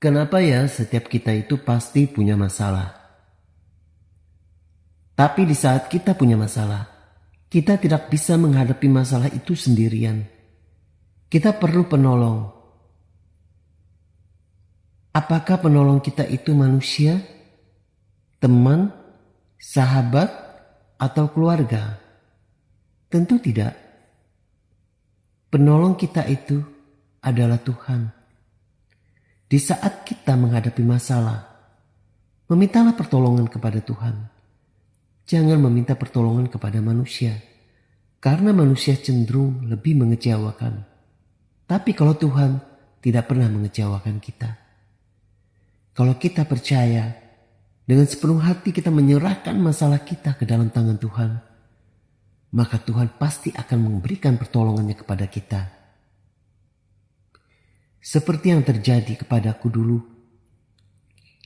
Kenapa ya setiap kita itu pasti punya masalah? Tapi di saat kita punya masalah, kita tidak bisa menghadapi masalah itu sendirian. Kita perlu penolong. Apakah penolong kita itu manusia, teman, sahabat, atau keluarga? Tentu tidak. Penolong kita itu adalah Tuhan. Di saat kita menghadapi masalah, memintalah pertolongan kepada Tuhan. Jangan meminta pertolongan kepada manusia, karena manusia cenderung lebih mengecewakan. Tapi kalau Tuhan tidak pernah mengecewakan kita. Kalau kita percaya, dengan sepenuh hati kita menyerahkan masalah kita ke dalam tangan Tuhan, maka Tuhan pasti akan memberikan pertolongannya kepada kita. Seperti yang terjadi kepadaku dulu.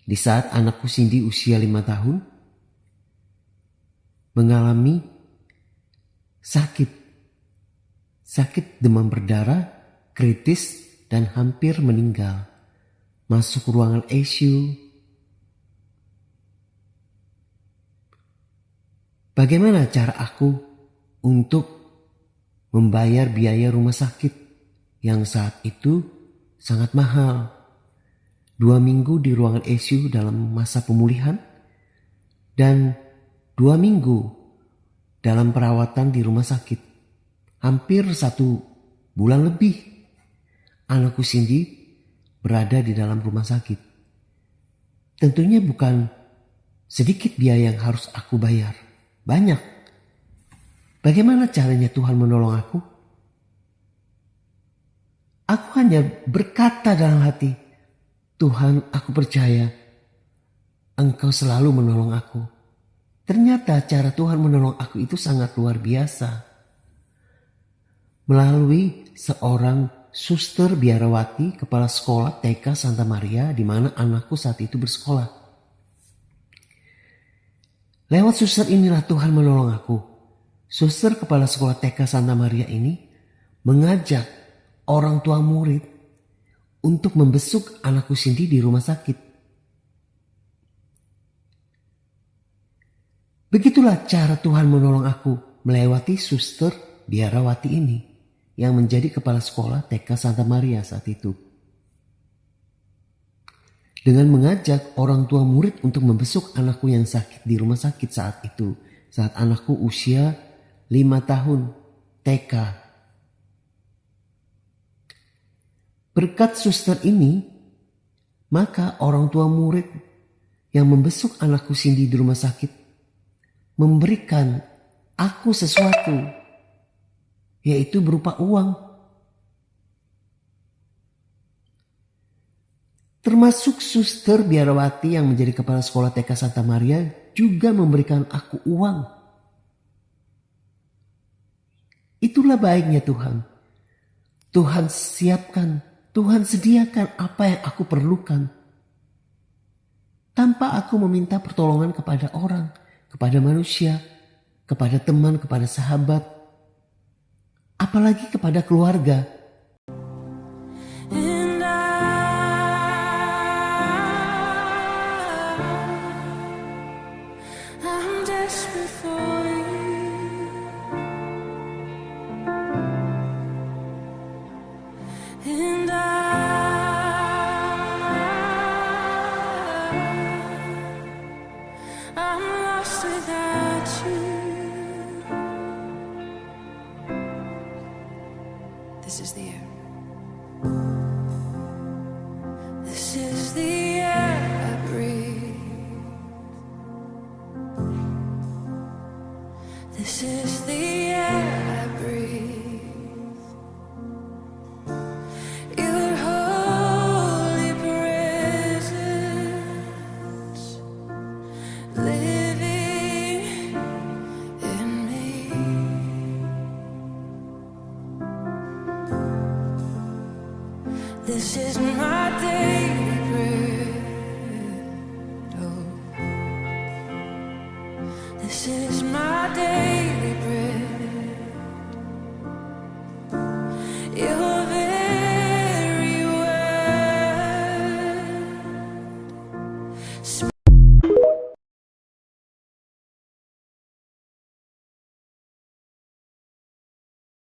Di saat anakku Cindy usia 5 tahun, mengalami sakit demam berdarah, kritis dan hampir meninggal. Masuk ruangan ICU. Bagaimana cara aku untuk membayar biaya rumah sakit yang saat itu sangat mahal? 2 minggu di ruangan ICU dalam masa pemulihan dan 2 minggu dalam perawatan di rumah sakit. Hampir 1 bulan lebih anakku Cindy berada di dalam rumah sakit. Tentunya bukan sedikit biaya yang harus aku bayar. Banyak. Bagaimana caranya Tuhan menolong aku? Aku hanya berkata dalam hati, Tuhan, aku percaya Engkau selalu menolong aku. Ternyata cara Tuhan menolong aku itu sangat luar biasa. Melalui seorang suster biarawati kepala sekolah TK Santa Maria di mana anakku saat itu bersekolah. Lewat suster inilah Tuhan menolong aku. Suster kepala sekolah TK Santa Maria ini mengajak orang tua murid untuk membesuk anakku Cindy di rumah sakit. Begitulah cara Tuhan menolong aku melewati suster biarawati ini yang menjadi kepala sekolah TK Santa Maria saat itu. Dengan mengajak orang tua murid untuk membesuk anakku yang sakit di rumah sakit saat itu. Saat anakku usia 5 tahun TK. Berkat suster ini, maka orang tua murid yang membesuk anakku Cindy di rumah sakit memberikan aku sesuatu, yaitu berupa uang. Termasuk suster biarawati yang menjadi kepala sekolah TK Santa Maria juga memberikan aku uang. Itulah baiknya Tuhan. Tuhan siapkan, Tuhan sediakan apa yang aku perlukan. Tanpa aku meminta pertolongan kepada orang, kepada manusia, kepada teman, kepada sahabat, apalagi kepada keluarga. This is